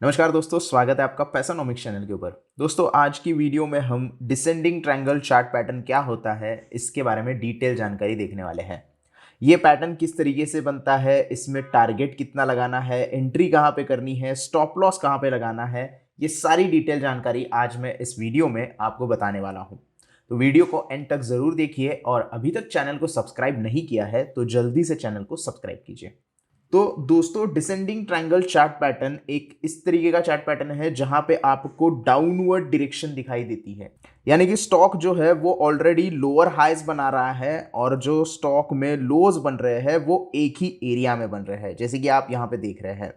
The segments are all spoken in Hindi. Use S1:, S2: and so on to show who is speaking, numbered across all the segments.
S1: नमस्कार दोस्तों, स्वागत है आपका पैसानोमिक्स चैनल के ऊपर। दोस्तों, आज की वीडियो में हम डिसेंडिंग ट्रायंगल चार्ट पैटर्न क्या होता है इसके बारे में डिटेल जानकारी देखने वाले हैं। ये पैटर्न किस तरीके से बनता है, इसमें टारगेट कितना लगाना है, एंट्री कहाँ पे करनी है, स्टॉप लॉस कहाँ पे लगाना है, ये सारी डिटेल जानकारी आज मैं इस वीडियो में आपको बताने वाला हूँ। तो वीडियो को एंड तक जरूर देखिए और अभी तक चैनल को सब्सक्राइब नहीं किया है तो जल्दी से चैनल को सब्सक्राइब कीजिए। तो दोस्तों, डिसेंडिंग ट्रायंगल चार्ट पैटर्न एक इस तरीके का चार्ट पैटर्न है जहां पे आपको डाउनवर्ड डायरेक्शन दिखाई देती है। यानी कि स्टॉक जो है वो ऑलरेडी लोअर हाइज बना रहा है और जो स्टॉक में लोज बन रहे हैं वो एक ही एरिया में बन रहे हैं। जैसे कि आप यहां पे देख रहे हैं,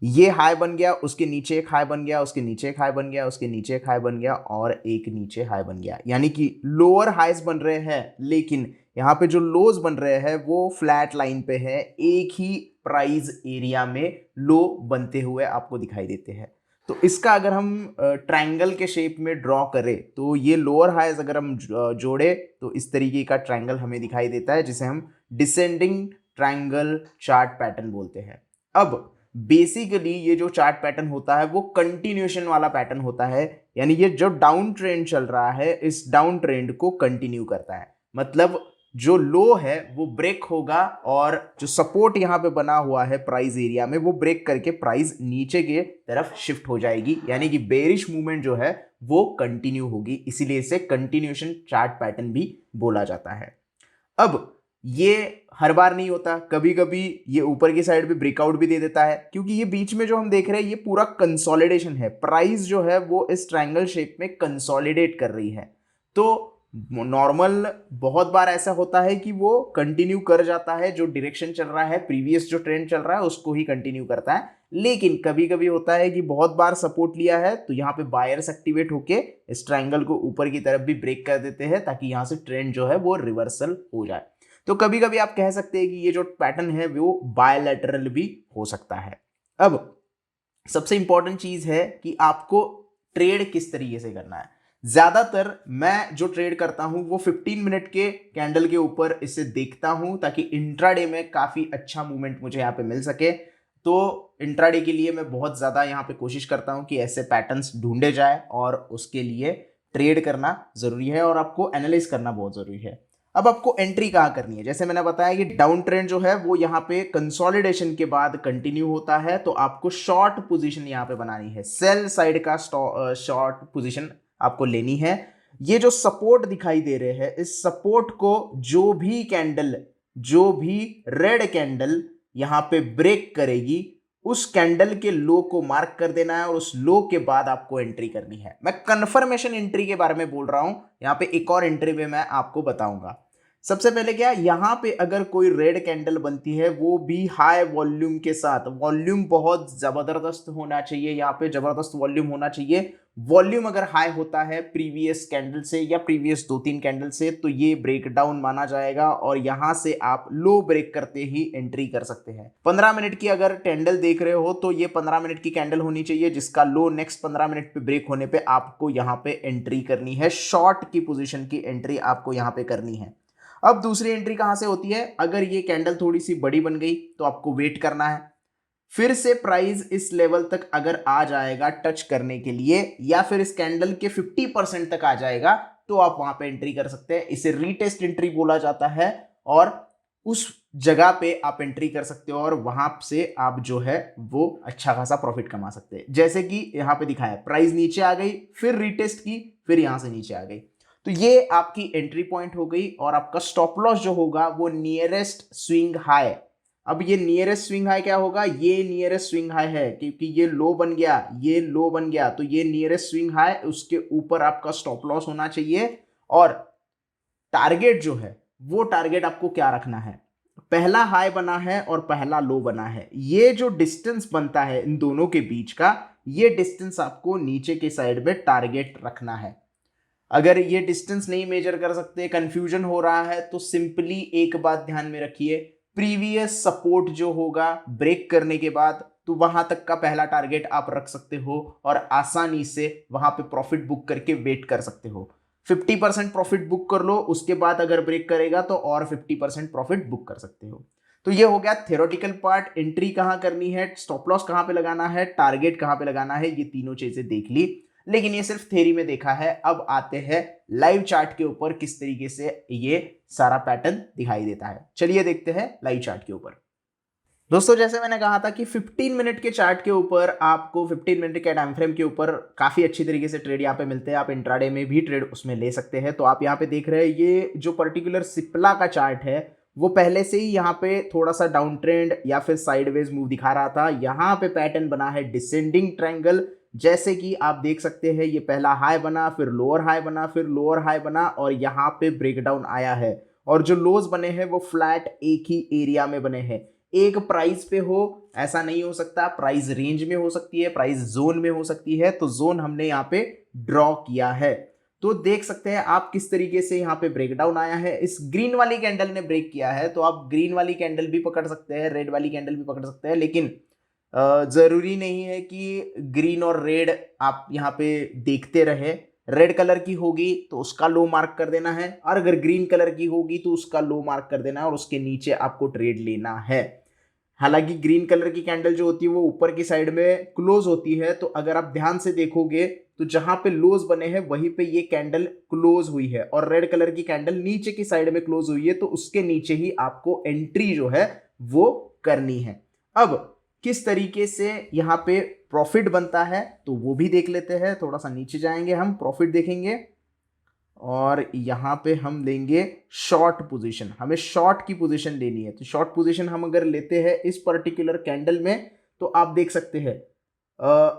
S1: ये हाई बन गया, उसके नीचे एक हाई बन गया, उसके नीचे एक हाई बन गया, उसके नीचे एक हाई बन गया और एक नीचे हाई बन गया। यानी कि लोअर हाइज बन रहे हैं, लेकिन यहाँ पे जो लोज बन रहे हैं वो फ्लैट लाइन पे है, एक ही प्राइस एरिया में लो बनते हुए आपको दिखाई देते हैं। तो इसका अगर हम ट्रायंगल के शेप में ड्रॉ करें तो ये लोअर हाइज अगर हम जोड़े तो इस तरीके का ट्रायंगल हमें दिखाई देता है, जिसे हम डिसेंडिंग ट्रायंगल चार्ट पैटर्न बोलते हैं। अब बेसिकली ये जो चार्ट पैटर्न होता है वो कंटिन्यूएशन वाला पैटर्न होता है। यानी ये जो डाउन ट्रेंड चल रहा है इस डाउन ट्रेंड को कंटिन्यू करता है। मतलब जो लो है वो ब्रेक होगा और जो सपोर्ट यहाँ पे बना हुआ है प्राइस एरिया में वो ब्रेक करके प्राइस नीचे के तरफ शिफ्ट हो जाएगी। यानी कि बेरिश मूवमेंट जो है वो कंटिन्यू होगी, इसीलिए इसे कंटिन्यूएशन चार्ट पैटर्न भी बोला जाता है। अब ये हर बार नहीं होता, कभी कभी ये ऊपर की साइड पे ब्रेकआउट भी दे देता है, क्योंकि ये बीच में जो हम देख रहे हैं ये पूरा कंसोलिडेशन है। प्राइस जो है वो इस ट्रायंगल शेप में कंसोलिडेट कर रही है। तो नॉर्मल बहुत बार ऐसा होता है कि वो कंटिन्यू कर जाता है, जो डायरेक्शन चल रहा है, प्रीवियस जो ट्रेंड चल रहा है उसको ही कंटिन्यू करता है। लेकिन कभी कभी होता है कि बहुत बार सपोर्ट लिया है तो यहाँ पे बायर्स एक्टिवेट होके इस ट्रायंगल को ऊपर की तरफ भी ब्रेक कर देते हैं, ताकि यहाँ से ट्रेंड जो है वो रिवर्सल हो जाए। तो कभी कभी आप कह सकते हैं कि ये जो पैटर्न है वो बायलैटरल भी हो सकता है। अब सबसे इंपॉर्टेंट चीज है कि आपको ट्रेड किस तरीके से करना है। ज्यादातर मैं जो ट्रेड करता हूं वो 15 मिनट के कैंडल के ऊपर इसे देखता हूं, ताकि इंट्राडे में काफी अच्छा मूवमेंट मुझे यहाँ पे मिल सके। तो इंट्राडे के लिए मैं बहुत ज्यादा यहाँ पे कोशिश करता हूं कि ऐसे पैटर्न्स ढूंढे जाए और उसके लिए ट्रेड करना जरूरी है और आपको एनालाइज करना बहुत जरूरी है। अब आपको एंट्री कहाँ करनी है, जैसे मैंने बताया कि डाउन ट्रेंड जो है वो यहाँ पे कंसोलिडेशन के बाद कंटिन्यू होता है, तो आपको शॉर्ट पोजीशन यहाँ पे बनानी है, सेल साइड का शॉर्ट पोजीशन आपको लेनी है। ये जो सपोर्ट दिखाई दे रहे हैं, इस सपोर्ट को जो भी रेड कैंडल यहाँ पे ब्रेक करेगी उस कैंडल के लो को मार्क कर देना है और उस लो के बाद आपको एंट्री करनी है। मैं कंफर्मेशन एंट्री के बारे में बोल रहा हूं, यहाँ पे एक और एंट्री में मैं आपको बताऊंगा। सबसे पहले क्या, यहाँ पे अगर कोई रेड कैंडल बनती है वो भी हाई वॉल्यूम के साथ, वॉल्यूम बहुत जबरदस्त होना चाहिए, यहाँ पे जबरदस्त वॉल्यूम होना चाहिए। वॉल्यूम अगर हाई होता है प्रीवियस कैंडल से या प्रीवियस 2-3 कैंडल से तो ये ब्रेक डाउन माना जाएगा और यहां से आप लो ब्रेक करते ही एंट्री कर सकते हैं। 15 मिनट की अगर कैंडल देख रहे हो तो ये 15 मिनट की कैंडल होनी चाहिए, जिसका लो नेक्स्ट 15 मिनट पे ब्रेक होने पे आपको यहां पे एंट्री करनी है। शॉर्ट की पोजीशन की एंट्री आपको यहां पे करनी है। अब दूसरी एंट्री कहां से होती है, अगर ये कैंडल थोड़ी सी बड़ी बन गई तो आपको वेट करना है, फिर से प्राइस इस लेवल तक अगर आ जाएगा टच करने के लिए या फिर इस कैंडल के 50% तक आ जाएगा तो आप वहां पे एंट्री कर सकते हैं। इसे रीटेस्ट एंट्री बोला जाता है और उस जगह पे आप एंट्री कर सकते हो और वहां से आप जो है वो अच्छा खासा प्रॉफिट कमा सकते हैं। जैसे कि यहां पे दिखाया, प्राइस नीचे आ गई, फिर रीटेस्ट की, फिर यहां से नीचे आ गई, तो ये आपकी एंट्री पॉइंट हो गई और आपका स्टॉप लॉस जो होगा वो नियरेस्ट स्विंग हाई। अब ये नियरेस्ट स्विंग हाई क्या होगा, ये नियरेस्ट स्विंग हाई है क्योंकि ये लो बन गया, ये लो बन गया, तो ये नियरेस्ट स्विंग हाई, उसके ऊपर आपका स्टॉप लॉस होना चाहिए। और टारगेट जो है वो टारगेट आपको क्या रखना है, पहला हाई बना है और पहला लो बना है, ये जो डिस्टेंस बनता है इन दोनों के बीच का, ये डिस्टेंस आपको नीचे के साइड में टारगेट रखना है। अगर ये डिस्टेंस नहीं मेजर कर सकते, कंफ्यूजन हो रहा है, तो सिंपली एक बात ध्यान में रखिए, प्रीवियस सपोर्ट जो होगा ब्रेक करने के बाद तो वहां तक का पहला टारगेट आप रख सकते हो और आसानी से वहां पे प्रॉफिट बुक करके वेट कर सकते हो। 50% प्रॉफिट बुक कर लो, उसके बाद अगर ब्रेक करेगा तो और 50% प्रॉफिट बुक कर सकते हो। तो ये हो गया थ्योरेटिकल पार्ट, एंट्री कहाँ करनी है, स्टॉप लॉस कहाँ पे लगाना है, टारगेट कहाँ पे लगाना है, ये तीनों चीजें देख ली, लेकिन ये सिर्फ थ्योरी में देखा है। अब आते हैं लाइव चार्ट के ऊपर किस तरीके से ये सारा पैटर्न दिखाई देता है। चलिए देखते हैं लाइव चार्ट के ऊपर। दोस्तों जैसे मैंने कहा था कि 15 मिनट के चार्ट के ऊपर आपको 15 मिनट के टाइम फ्रेम के ऊपर काफी अच्छी तरीके से ट्रेड यहाँ पे मिलते हैं। आप इंट्राडे में भी ट्रेड उसमें ले सकते हैं। तो आप यहाँ पे देख रहे हैं ये जो पर्टिकुलर सिप्ला का चार्ट है वो पहले से ही यहाँ पे थोड़ा सा डाउन ट्रेंड या फिर साइडवेज मूव दिखा रहा था। यहाँ पे पैटर्न बना है डिसेंडिंग ट्रायंगल, जैसे कि आप देख सकते हैं ये पहला हाई बना, फिर लोअर हाई बना, फिर लोअर हाई बना और यहाँ पे ब्रेकडाउन आया है। और जो लोज बने हैं वो फ्लैट एक ही एरिया में बने हैं, एक प्राइस पे हो ऐसा नहीं हो सकता, प्राइस रेंज में हो सकती है, प्राइस जोन में हो सकती है। तो जोन हमने यहाँ पे ड्रॉ किया है। तो देख सकते हैं आप किस तरीके से यहाँ पे ब्रेकडाउन आया है। इस ग्रीन वाली कैंडल ने ब्रेक किया है, तो आप ग्रीन वाली कैंडल भी पकड़ सकते हैं, रेड वाली कैंडल भी पकड़ सकते हैं, लेकिन जरूरी नहीं है कि ग्रीन और रेड आप यहाँ पे देखते रहे। रेड कलर की होगी तो उसका लो मार्क कर देना है, और अगर ग्रीन कलर की होगी तो उसका लो मार्क कर देना है और उसके नीचे आपको ट्रेड लेना है। हालांकि ग्रीन कलर की कैंडल जो होती है वो ऊपर की साइड में क्लोज होती है, तो अगर आप ध्यान से देखोगे तो जहां पे लोज बने हैं वहीं पे ये कैंडल क्लोज हुई है, और रेड कलर की कैंडल नीचे की साइड में क्लोज हुई है, तो उसके नीचे ही आपको एंट्री जो है वो करनी है। अब किस तरीके से यहाँ पे प्रॉफिट बनता है तो वो भी देख लेते हैं। थोड़ा सा नीचे जाएंगे, हम प्रॉफिट देखेंगे और यहाँ पे हम लेंगे शॉर्ट पोजीशन। हमें शॉर्ट की पोजीशन लेनी है, तो शॉर्ट पोजीशन हम अगर लेते हैं इस पर्टिकुलर कैंडल में, तो आप देख सकते हैं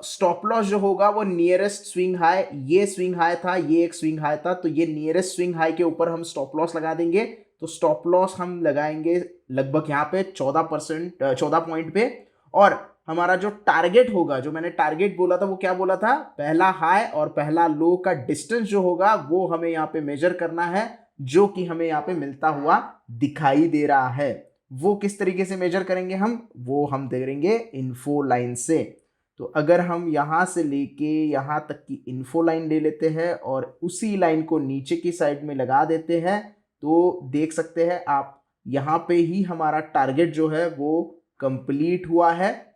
S1: स्टॉप लॉस जो होगा वो नियरेस्ट स्विंग हाई, ये स्विंग हाई था, ये एक स्विंग हाई था, तो ये नियरेस्ट स्विंग हाई के ऊपर हम स्टॉप लॉस लगा देंगे। तो स्टॉप लॉस हम लगाएंगे लगभग यहाँ पे 14 पॉइंट पे, और हमारा जो टारगेट होगा, जो मैंने टारगेट बोला था वो क्या बोला था, पहला हाई और पहला लो का डिस्टेंस जो होगा वो हमें यहाँ पे मेजर करना है, जो कि हमें यहाँ पे मिलता हुआ दिखाई दे रहा है। वो किस तरीके से मेजर करेंगे वो हम देखेंगे इन्फो लाइन से। तो अगर हम यहाँ से लेके यहाँ तक की इन्फो लाइन ले लेते हैं और उसी लाइन को नीचे की साइड में लगा देते हैं, तो देख सकते हैं आप यहाँ पे ही हमारा टारगेट जो है वो कंप्लीट हुआ है।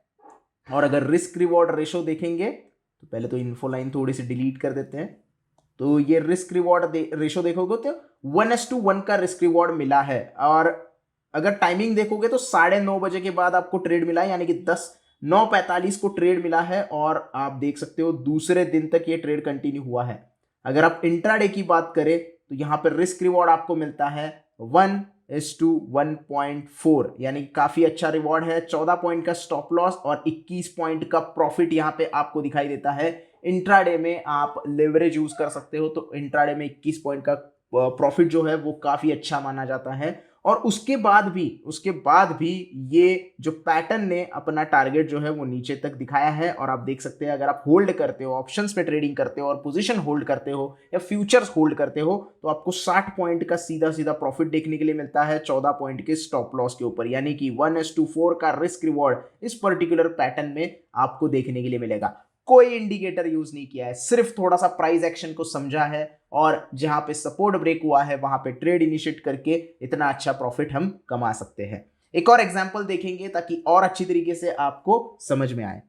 S1: और अगर रिस्क रिवॉर्ड रेशो देखेंगे तो पहले तो इन्फो लाइन थोड़ी सी डिलीट कर देते हैं, तो ये रिस्क रिवॉर्ड रेशो देखोगे तो 1:1 का रिस्क रिवॉर्ड मिला है। और अगर टाइमिंग देखोगे तो 9:30 बजे के बाद आपको ट्रेड मिला है, यानी कि 9:45 को ट्रेड मिला है, और आप देख सकते हो दूसरे दिन तक ये ट्रेड कंटिन्यू हुआ है। अगर आप इंट्राडे की बात करें तो यहाँ पर रिस्क रिवॉर्ड आपको मिलता है 1:1.4, यानी काफी अच्छा रिवॉर्ड है। 14 पॉइंट का स्टॉप लॉस और 21 पॉइंट का प्रॉफिट यहाँ पे आपको दिखाई देता है। इंट्राडे में आप लेवरेज यूज कर सकते हो, तो इंट्राडे में 21 पॉइंट का प्रॉफिट जो है वो काफी अच्छा माना जाता है। और उसके बाद भी ये जो पैटर्न ने अपना टारगेट जो है वो नीचे तक दिखाया है। और आप देख सकते हैं अगर आप होल्ड करते हो, ऑप्शंस पे ट्रेडिंग करते हो और पोजीशन होल्ड करते हो या फ्यूचर्स होल्ड करते हो, तो आपको 60 पॉइंट का सीधा सीधा प्रॉफिट देखने के लिए मिलता है 14 पॉइंट के स्टॉप लॉस के ऊपर, यानी कि 1:4 का रिस्क रिवॉर्ड इस पर्टिकुलर पैटर्न में आपको देखने के लिए मिलेगा। कोई इंडिकेटर यूज नहीं किया है, सिर्फ थोड़ा सा प्राइस एक्शन को समझा है और जहां पे सपोर्ट ब्रेक हुआ है वहां पे ट्रेड इनिशिएट करके इतना अच्छा प्रॉफिट हम कमा सकते हैं। एक और एग्जांपल देखेंगे ताकि और अच्छी तरीके से आपको समझ में आए।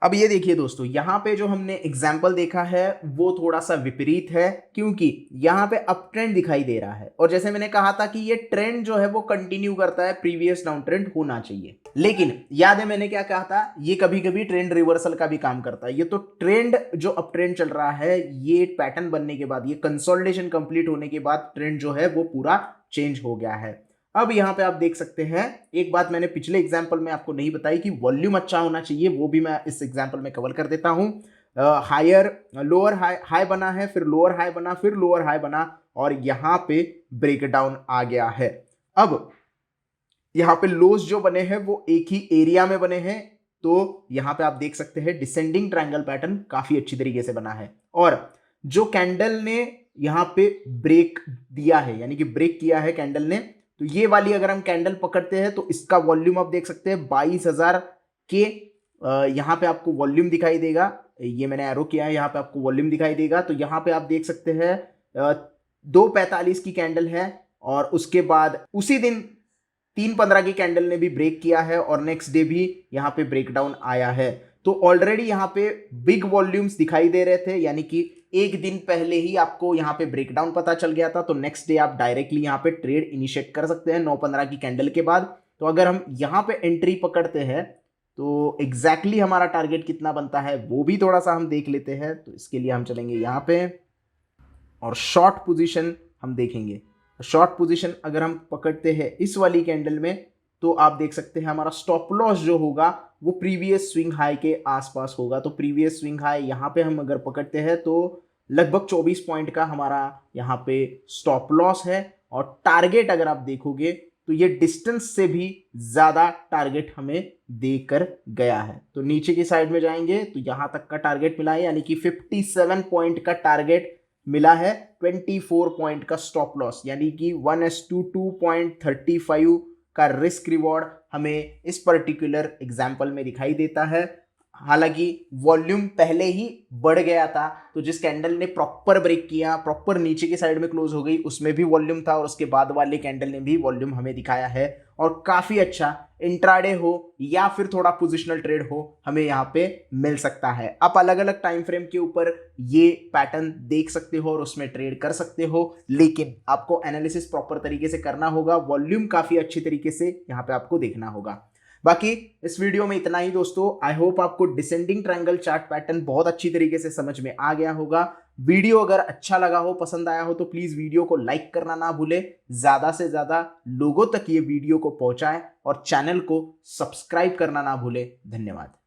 S1: अब ये देखिए दोस्तों, यहाँ पे जो हमने एग्जाम्पल देखा है वो थोड़ा सा विपरीत है, क्योंकि यहाँ पे अप ट्रेंड दिखाई दे रहा है और जैसे मैंने कहा था कि ये ट्रेंड जो है वो कंटिन्यू करता है, प्रीवियस डाउन ट्रेंड होना चाहिए। लेकिन याद है मैंने क्या कहा था, ये कभी कभी ट्रेंड रिवर्सल का भी काम करता है। ये तो ट्रेंड जो अप ट्रेंड चल रहा है, ये पैटर्न बनने के बाद, ये कंसोलिडेशन कंप्लीट होने के बाद ट्रेंड जो है वो पूरा चेंज हो गया है। अब यहाँ पे आप देख सकते हैं, एक बात मैंने पिछले एग्जाम्पल में आपको नहीं बताई कि वॉल्यूम अच्छा होना चाहिए, वो भी मैं इस एग्जाम्पल में कवर कर देता हूं। हायर लोअर हाई बना है, फिर लोअर हाई बना, फिर लोअर हाई बना और यहाँ पे ब्रेकडाउन आ गया है। अब यहाँ पे लोज जो बने हैं वो एक ही एरिया में बने हैं, तो यहाँ पे आप देख सकते हैं डिसेंडिंग ट्रायंगल पैटर्न काफी अच्छी तरीके से बना है। और जो कैंडल ने यहाँ पे ब्रेक दिया है, यानी कि ब्रेक किया है कैंडल ने, तो ये वाली अगर हम कैंडल पकड़ते हैं तो इसका वॉल्यूम आप देख सकते हैं 22,000 के यहाँ पे आपको वॉल्यूम दिखाई देगा। ये मैंने एरो किया है, यहाँ पे आपको वॉल्यूम दिखाई देगा। तो यहाँ पे आप देख सकते हैं 2:45 की कैंडल है और उसके बाद उसी दिन 3:15 की कैंडल ने भी ब्रेक किया है और नेक्स्ट डे भी यहाँ पे ब्रेकडाउन आया है। तो ऑलरेडी यहाँ पे बिग वॉल्यूम्स दिखाई दे रहे थे, यानी कि एक दिन पहले ही आपको यहाँ पे ब्रेकडाउन पता चल गया था। तो नेक्स्ट डे आप डायरेक्टली यहाँ पे ट्रेड इनिशिएट कर सकते हैं 9:15 की कैंडल के बाद। तो अगर हम यहाँ पे एंट्री पकड़ते हैं तो एग्जैक्टली हमारा टारगेट कितना बनता है वो भी थोड़ा सा हम देख लेते हैं। तो इसके लिए हम चलेंगे यहाँ पे और शॉर्ट पोजीशन हम देखेंगे। शॉर्ट पोजीशन अगर हम पकड़ते हैं इस वाली कैंडल में तो आप देख सकते हैं हमारा स्टॉप लॉस जो होगा वो प्रीवियस स्विंग हाई के आसपास होगा। तो प्रीवियस स्विंग हाई यहाँ पे हम अगर पकड़ते हैं तो लगभग 24 पॉइंट का हमारा यहाँ पे स्टॉप लॉस है। और टारगेट अगर आप देखोगे तो ये डिस्टेंस से भी ज्यादा टारगेट हमें देकर गया है। तो नीचे की साइड में जाएंगे तो यहां तक का टारगेट मिला है, यानी कि 57 पॉइंट का टारगेट मिला है, 24 पॉइंट का स्टॉप लॉस, यानी कि 1:2.35 का रिस्क रिवॉर्ड हमें इस पर्टिकुलर एग्जाम्पल में दिखाई देता है। हालांकि वॉल्यूम पहले ही बढ़ गया था, तो जिस कैंडल ने प्रॉपर ब्रेक किया, प्रॉपर नीचे की साइड में क्लोज हो गई, उसमें भी वॉल्यूम था और उसके बाद वाले कैंडल ने भी वॉल्यूम हमें दिखाया है। और काफी अच्छा इंट्राडे हो या फिर थोड़ा पोजिशनल ट्रेड हो हमें यहाँ पे मिल सकता है। आप अलग अलग टाइम फ्रेम के ऊपर ये पैटर्न देख सकते हो और उसमें ट्रेड कर सकते हो, लेकिन आपको एनालिसिस प्रॉपर तरीके से करना होगा। वॉल्यूम काफी अच्छी तरीके से यहाँ पे आपको देखना होगा। बाकी इस वीडियो में इतना ही दोस्तों। आई होप आपको डिसेंडिंग ट्रायंगल चार्ट पैटर्न बहुत अच्छी तरीके से समझ में आ गया होगा। वीडियो अगर अच्छा लगा हो, पसंद आया हो तो प्लीज वीडियो को लाइक करना ना भूले, ज्यादा से ज्यादा लोगों तक ये वीडियो को पहुंचाएं और चैनल को सब्सक्राइब करना ना भूले। धन्यवाद।